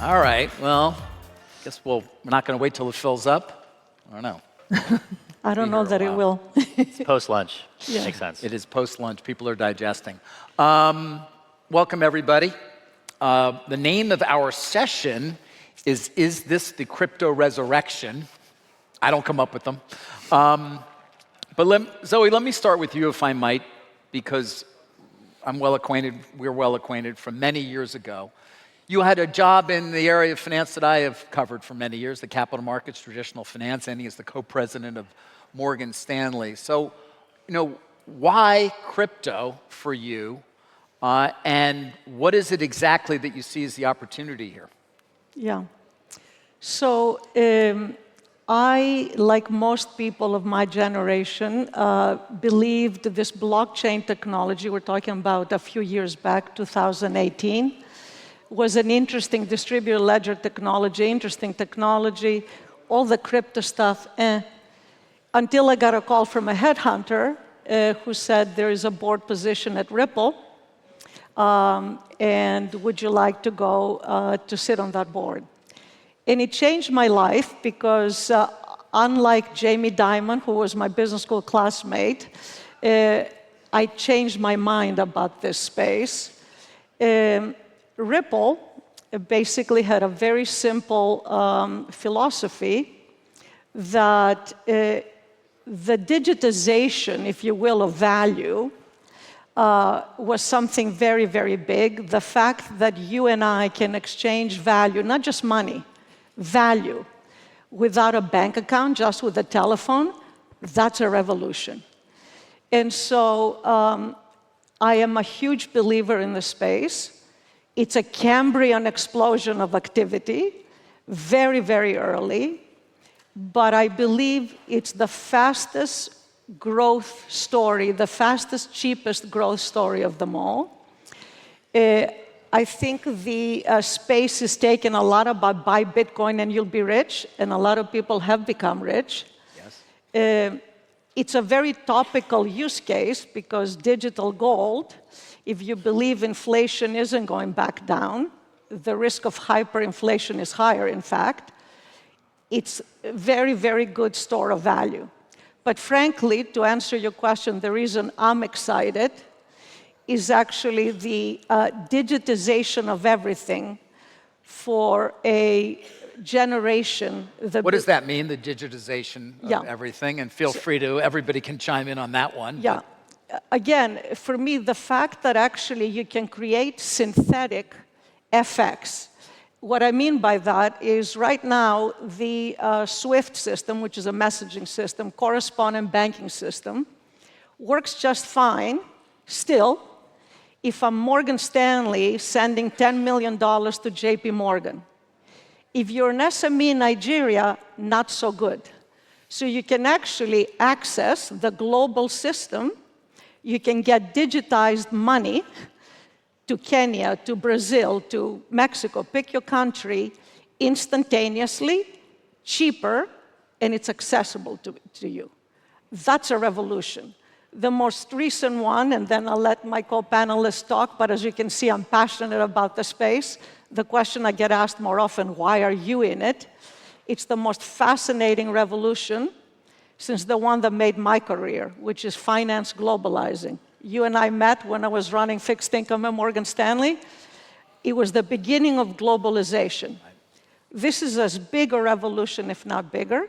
All right, well, guess we're not going to wait till it fills up. I don't know. I don't know that it will. It's post-lunch. Yeah. Makes sense. It is post-lunch. People are digesting. Welcome, everybody. The name of our session is this the Crypto Resurrection? I don't come up with them. But Zoe, let me start with you, if I might, because we're well acquainted from many years ago. You had a job in the area of finance that I have covered for many years, the capital markets, traditional finance, ending as the co-president of Morgan Stanley. So, why crypto for you? And what is it exactly that you see as the opportunity here? Yeah. So I, like most people of my generation, believed this blockchain technology, we're talking about a few years back, 2018, was an interesting distributed ledger technology, interesting technology, all the crypto stuff, until I got a call from a headhunter who said there is a board position at Ripple, and would you like to go to sit on that board? And it changed my life because unlike Jamie Dimon, who was my business school classmate, I changed my mind about this space. Ripple basically had a very simple philosophy that the digitization, if you will, of value was something very, very big. The fact that you and I can exchange value, not just money, value, without a bank account, just with a telephone, that's a revolution. And so I am a huge believer in the space. It's a Cambrian explosion of activity, very, very early, but I believe it's the fastest growth story, the fastest, cheapest growth story of them all. I think the space is taken a lot about buy Bitcoin and you'll be rich, and a lot of people have become rich. Yes. It's a very topical use case because digital gold, if you believe inflation isn't going back down, the risk of hyperinflation is higher, in fact. It's a very, very good store of value. But frankly, to answer your question, the reason I'm excited is actually the digitization of everything for a generation. What does that mean, the digitization of everything? And feel free to, everybody can chime in on that one. Yeah. Again, for me, the fact that actually you can create synthetic FX. What I mean by that is right now, the SWIFT system, which is a messaging system, correspondent banking system, works just fine still if I'm Morgan Stanley sending $10 million to JP Morgan. If you're an SME in Nigeria, not so good. So you can actually access the global system. You can get digitized money to Kenya, to Brazil, to Mexico, pick your country, instantaneously, cheaper, and it's accessible to you. That's a revolution. The most recent one, and then I'll let my co-panelists talk, but as you can see, I'm passionate about the space. The question I get asked more often, why are you in it? It's the most fascinating revolution since the one that made my career, which is finance globalizing. You and I met when I was running fixed income at Morgan Stanley. It was the beginning of globalization. This is as big a revolution, if not bigger.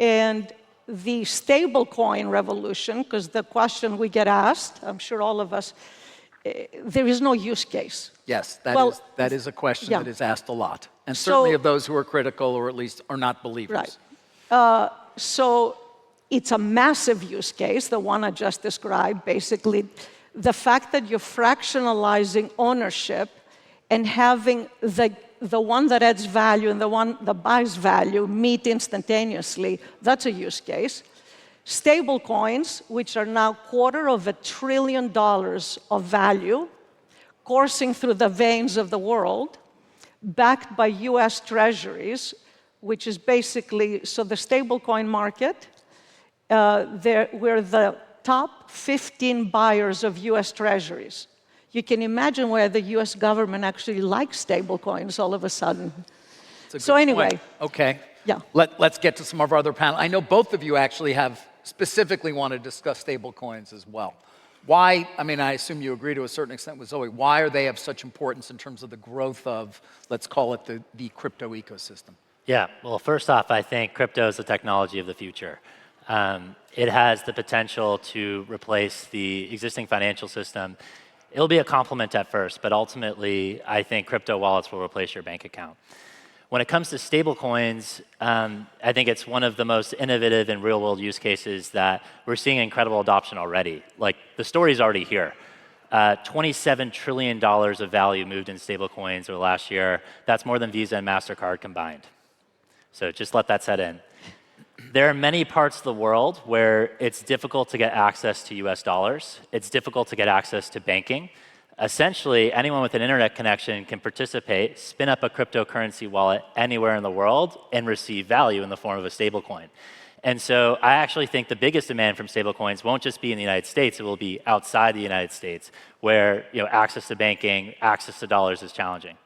And the stablecoin revolution, because the question we get asked, I'm sure all of us, there is no use case. Yes, that is a question that is asked a lot. And certainly of those who are critical or at least are not believers. Right. So it's a massive use case, the one I just described. Basically, the fact that you're fractionalizing ownership and having the one that adds value and the one that buys value meet instantaneously, that's a use case. Stable coins, which are now $250 billion of value, coursing through the veins of the world, backed by US treasuries, which is basically, so the stablecoin market, we're the top 15 buyers of US treasuries. you can imagine where the US government actually likes stablecoins all of a sudden. So anyway. Point. Okay. Yeah. Let's get to some of our other panel. I know both of you actually have specifically want to discuss stablecoins as well. Why, I mean, I assume you agree to a certain extent with Zoe, why are they of such importance in terms of the growth of, let's call it the crypto ecosystem? Yeah, well, first off, I think crypto is the technology of the future. It has the potential to replace the existing financial system. It'll be a complement at first, but ultimately, I think crypto wallets will replace your bank account. When it comes to stablecoins, I think it's one of the most innovative and real-world use cases that we're seeing incredible adoption already. Like, the story's already here. $27 trillion of value moved in stablecoins over the last year. That's more than Visa and MasterCard combined. So just let that set in. There are many parts of the world where it's difficult to get access to US dollars. It's difficult to get access to banking. Essentially, anyone with an internet connection can participate, spin up a cryptocurrency wallet anywhere in the world, and receive value in the form of a stablecoin. And so I actually think the biggest demand from stablecoins won't just be in the United States, it will be outside the United States, where access to banking, access to dollars is challenging.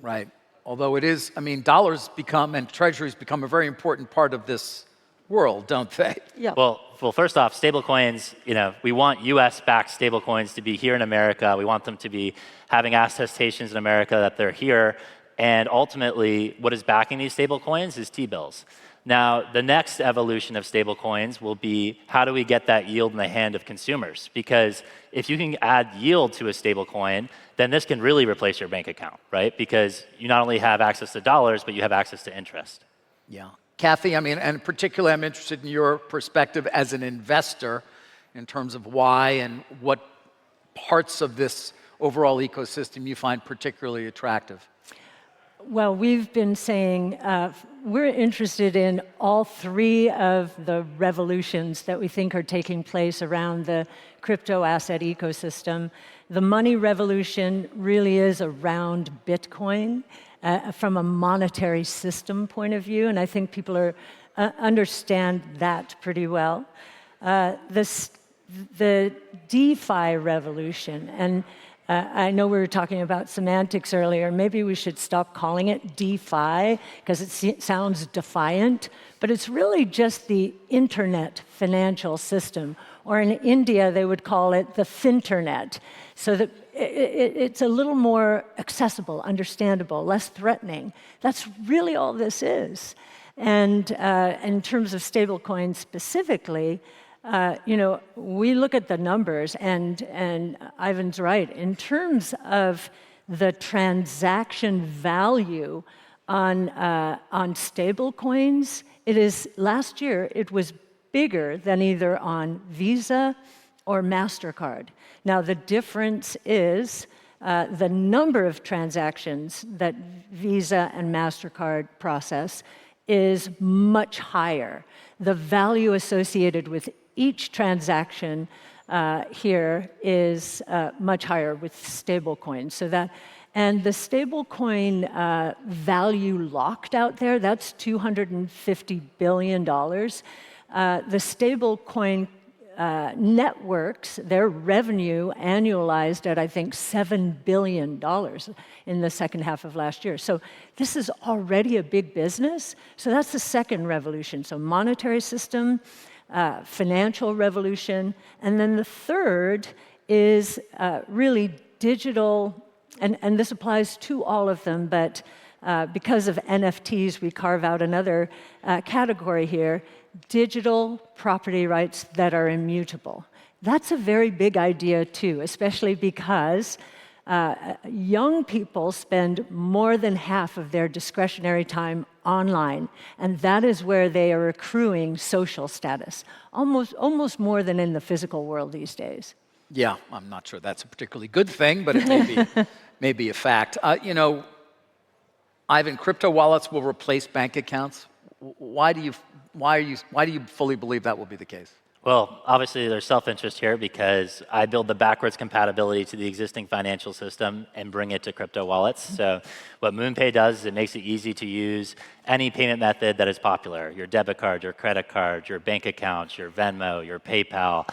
Right. Although it is, I mean, dollars become and treasuries become a very important part of this world, don't they? Yeah. Well, first off, stablecoins, we want US-backed stablecoins to be here in America. We want them to be having attestations in America that they're here. And ultimately, what is backing these stablecoins is T-bills. Now, the next evolution of stablecoins will be how do we get that yield in the hand of consumers? Because if you can add yield to a stablecoin, then this can really replace your bank account, right? Because you not only have access to dollars, but you have access to interest. Yeah. Cathie, I mean, and particularly I'm interested in your perspective as an investor in terms of why and what parts of this overall ecosystem you find particularly attractive. Well, we've been saying we're interested in all three of the revolutions that we think are taking place around the crypto asset ecosystem. The money revolution really is around Bitcoin from a monetary system point of view, and I think people understand that pretty well. The DeFi revolution, and I know we were talking about semantics earlier. Maybe we should stop calling it DeFi because it sounds defiant, but it's really just the internet financial system. Or in India, they would call it the Finternet. So that it's a little more accessible, understandable, less threatening. That's really all this is. And in terms of stablecoins specifically, we look at the numbers, and Ivan's right. In terms of the transaction value on stablecoins, last year it was bigger than either on Visa or MasterCard. Now the difference is the number of transactions that Visa and MasterCard process is much higher. The value associated with each transaction here is much higher with stablecoins. And the stablecoin value locked out there, that's $250 billion. The stablecoin networks, their revenue annualized at, I think, $7 billion in the second half of last year. So this is already a big business. So that's the second revolution. So monetary system, financial revolution, and then the third is really digital, and this applies to all of them, but because of NFTs, we carve out another category here, digital property rights that are immutable. That's a very big idea too, especially because young people spend more than half of their discretionary time online, and that is where they are accruing social status, almost more than in the physical world these days. Yeah, I'm not sure that's a particularly good thing, but it may be a fact. Ivan, crypto wallets will replace bank accounts. Why do you fully believe that will be the case? Well, obviously there's self-interest here because I build the backwards compatibility to the existing financial system and bring it to crypto wallets. So what MoonPay does is it makes it easy to use any payment method that is popular, your debit card, your credit card, your bank account, your Venmo, your PayPal.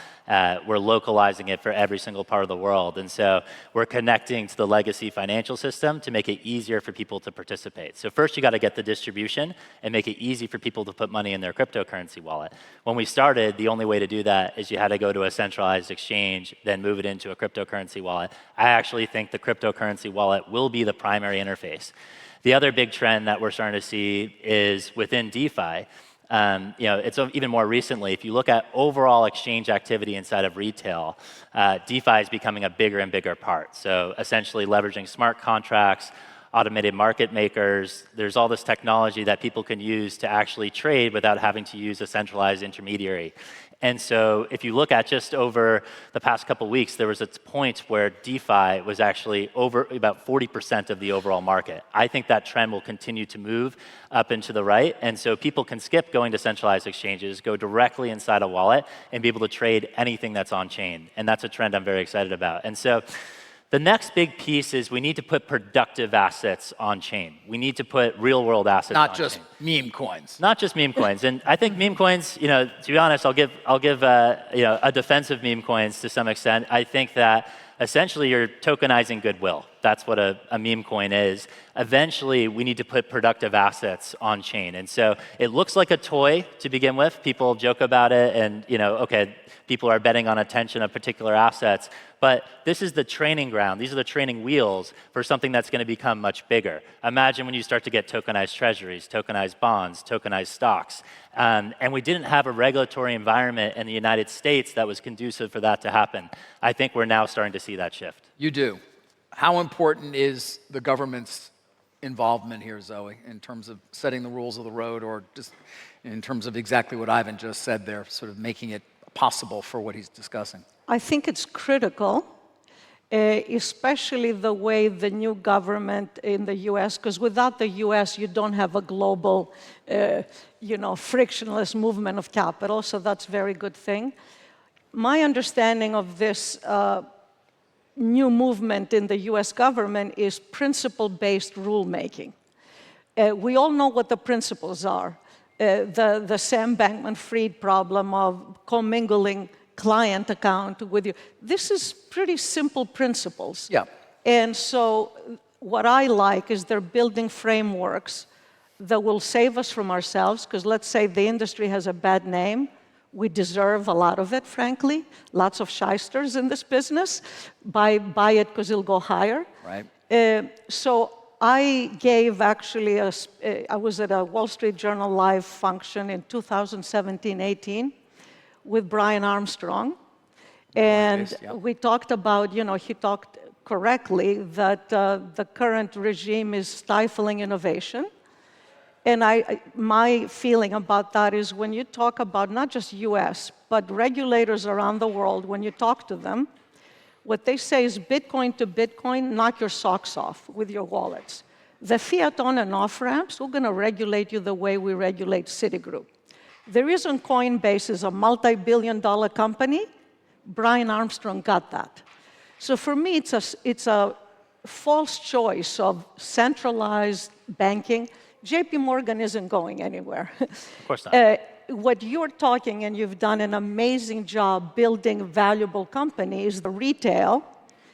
We're localizing it for every single part of the world. And so we're connecting to the legacy financial system to make it easier for people to participate. So first you got to get the distribution and make it easy for people to put money in their cryptocurrency wallet. When we started, the only way to do that is you had to go to a centralized exchange, then move it into a cryptocurrency wallet. I actually think the cryptocurrency wallet will be the primary interface. The other big trend that we're starting to see is within DeFi. It's even more recently, if you look at overall exchange activity inside of retail, DeFi is becoming a bigger and bigger part. So essentially leveraging smart contracts, automated market makers, there's all this technology that people can use to actually trade without having to use a centralized intermediary. And so if you look at just over the past couple of weeks, there was a point where DeFi was actually over about 40% of the overall market. I think that trend will continue to move up and to the right. And so people can skip going to centralized exchanges, go directly inside a wallet, and be able to trade anything that's on chain. And that's a trend I'm very excited about. And so the next big piece is we need to put productive assets on chain. We need to put real world assets on chain. Not just meme coins. Not just meme coins. And I think meme coins, to be honest, I'll give a defense of meme coins to some extent. I think that essentially you're tokenizing goodwill. That's what a meme coin is. Eventually, we need to put productive assets on chain. And so it looks like a toy to begin with. People joke about it and, okay, people are betting on attention of particular assets. But this is the training ground. These are the training wheels for something that's going to become much bigger. Imagine when you start to get tokenized treasuries, tokenized bonds, tokenized stocks. And we didn't have a regulatory environment in the United States that was conducive for that to happen. I think we're now starting to see that shift. You do. How important is the government's involvement here, Zoe, in terms of setting the rules of the road, or just in terms of exactly what Ivan just said there, sort of making it possible for what he's discussing? I think it's critical, especially the way the new government in the US, because without the US, you don't have a global, frictionless movement of capital, so that's a very good thing. My understanding of this new movement in the US government is principle-based rulemaking. We all know what the principles are. The Sam Bankman-Fried problem of commingling client account with you. This is pretty simple principles. Yeah. And so what I like is they're building frameworks that will save us from ourselves, because let's say the industry has a bad name. We deserve a lot of it, frankly. Lots of shysters in this business. Buy it because it'll go higher. Right. So I gave actually, I was at a Wall Street Journal Live function in 2017-18 with Brian Armstrong. And we talked about, he talked correctly that the current regime is stifling innovation. And my feeling about that is when you talk about not just US, but regulators around the world, when you talk to them, what they say is Bitcoin to Bitcoin, knock your socks off with your wallets. The fiat on and off ramps, we're going to regulate you the way we regulate Citigroup. The reason Coinbase is a multi-billion-dollar company, Brian Armstrong got that. So for me, it's a false choice of centralized banking. JP Morgan isn't going anywhere. Of course not. What you're talking, and you've done an amazing job building valuable companies, the retail.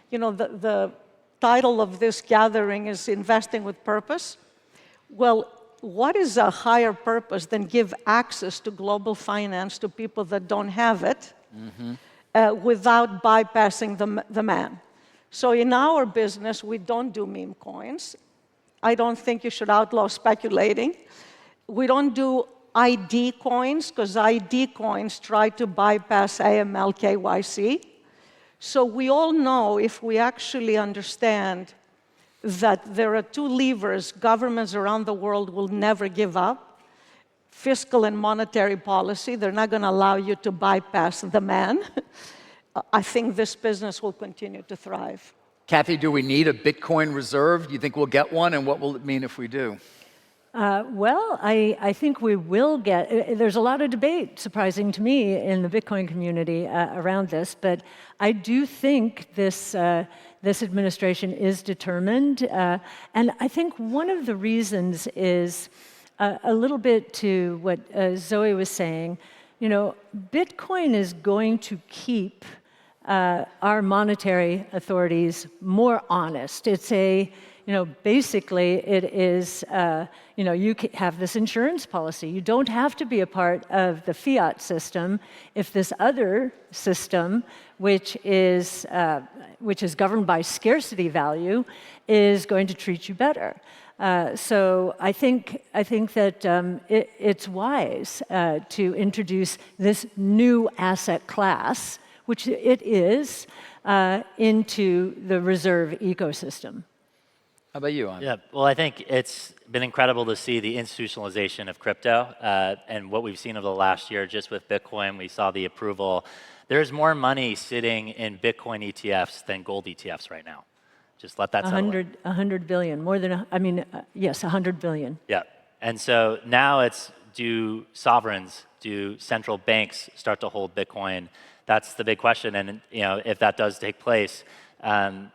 The title of this gathering is Investing with Purpose. Well, what is a higher purpose than give access to global finance to people that don't have it without bypassing the man? So in our business, we don't do meme coins. I don't think you should outlaw speculating. We don't do ID coins, because ID coins try to bypass AML KYC. So we all know, if we actually understand that there are two levers governments around the world will never give up: fiscal and monetary policy. They're not going to allow you to bypass the man. I think this business will continue to thrive. Cathie, do we need a Bitcoin reserve? Do you think we'll get one, and what will it mean if we do? Well, I think we will get, there's a lot of debate, surprising to me, in the Bitcoin community around this, but I do think this administration is determined. And I think one of the reasons is a little bit to what Zoe was saying. You know, Bitcoin is going to keep our monetary authorities more honest. It's basically it is, you have this insurance policy. You don't have to be a part of the fiat system if this other system, which is governed by scarcity value, is going to treat you better. So I think that it's wise to introduce this new asset class, which it is, into the reserve ecosystem. How about you, An? Yeah, well, I think it's been incredible to see the institutionalization of crypto and what we've seen over the last year just with Bitcoin. We saw the approval. There's more money sitting in Bitcoin ETFs than gold ETFs right now. Just let that settle in. 100 billion, more than, yes, 100 billion. Yeah, and so now it's, do sovereigns, do central banks start to hold Bitcoin? That's the big question, and if that does take place,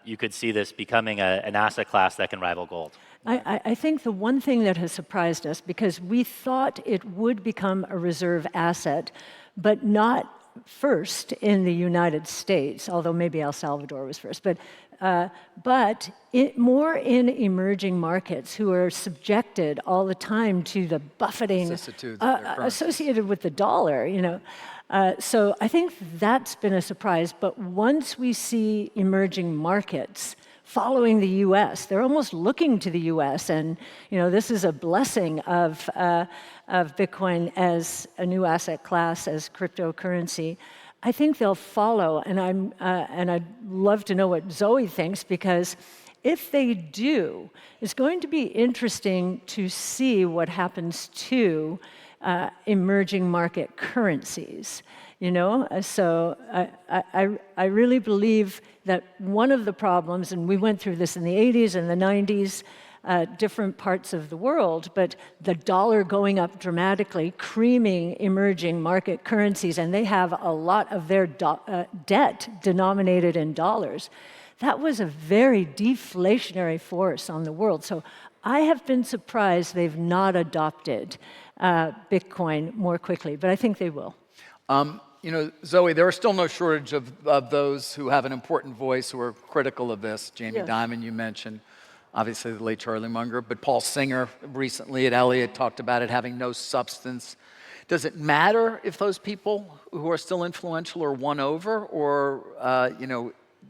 you could see this becoming an asset class that can rival gold. I think the one thing that has surprised us, because we thought it would become a reserve asset, but not first in the United States, although maybe El Salvador was first, but more in emerging markets who are subjected all the time to the buffeting associated with the dollar, So I think that's been a surprise, but once we see emerging markets following the US, they're almost looking to the US, and this is a blessing of Bitcoin as a new asset class, as cryptocurrency. I think they'll follow, and I'd love to know what Zoe thinks, because if they do, it's going to be interesting to see what happens to emerging market currencies. So I really believe that one of the problems, and we went through this in the 80s and the 90s, different parts of the world, but the dollar going up dramatically, creaming emerging market currencies, and they have a lot of their debt denominated in dollars. That was a very deflationary force on the world. So I have been surprised they've not adopted Bitcoin more quickly, but I think they will. Zoe, there are still no shortage of those who have an important voice who are critical of this. Jamie Dimon, you mentioned. Obviously, the late Charlie Munger, but Paul Singer recently at Elliott talked about it having no substance. Does it matter if those people who are still influential are won over, or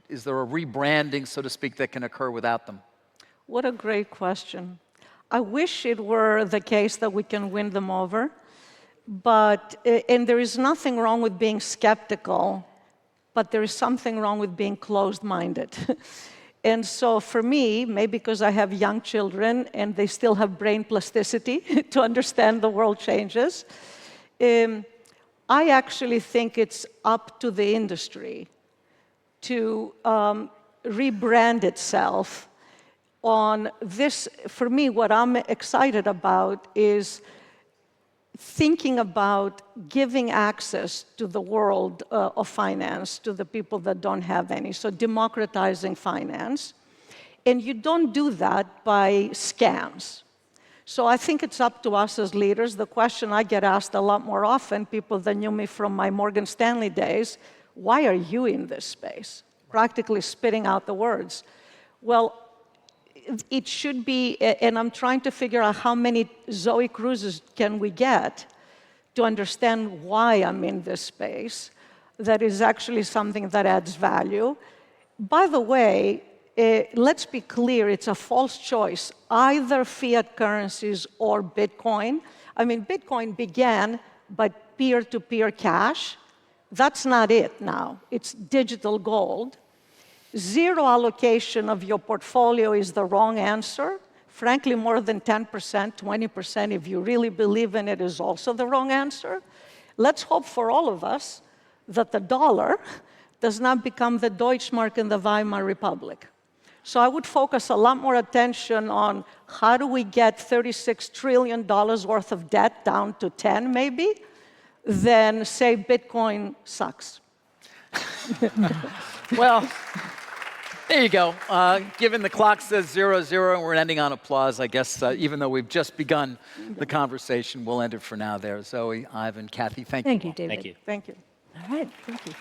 is there a rebranding, so to speak, that can occur without them? What a great question. I wish it were the case that we can win them over, and there is nothing wrong with being skeptical, but there is something wrong with being closed-minded. And so for me, maybe because I have young children and they still have brain plasticity to understand the world changes, I actually think it's up to the industry to rebrand itself on this. For me, what I'm excited about is thinking about giving access to the world of finance to the people that don't have any, so democratizing finance. And you don't do that by scams. So I think it's up to us as leaders. The question I get asked a lot more often, people that knew me from my Morgan Stanley days, why are you in this space? Practically spitting out the words. Well, it should be, and I'm trying to figure out how many Zoe Cruzes can we get to understand why I'm in this space. That is actually something that adds value. By the way, let's be clear, it's a false choice, either fiat currencies or Bitcoin. I mean, Bitcoin began by peer-to-peer cash. That's not it now. It's digital gold. Zero allocation of your portfolio is the wrong answer. Frankly, more than 10%, 20%, if you really believe in it, is also the wrong answer. Let's hope for all of us that the dollar does not become the Deutschmark in the Weimar Republic. So I would focus a lot more attention on how do we get $36 trillion worth of debt down to 10 maybe, than say Bitcoin sucks. Well, there you go. Given the clock says 0-0 and we're ending on applause, I guess even though we've just begun the conversation, we'll end it for now there. Zoe, Ivan, Cathie, thank you. Thank you, David. Thank you. Thank you. All right, thank you.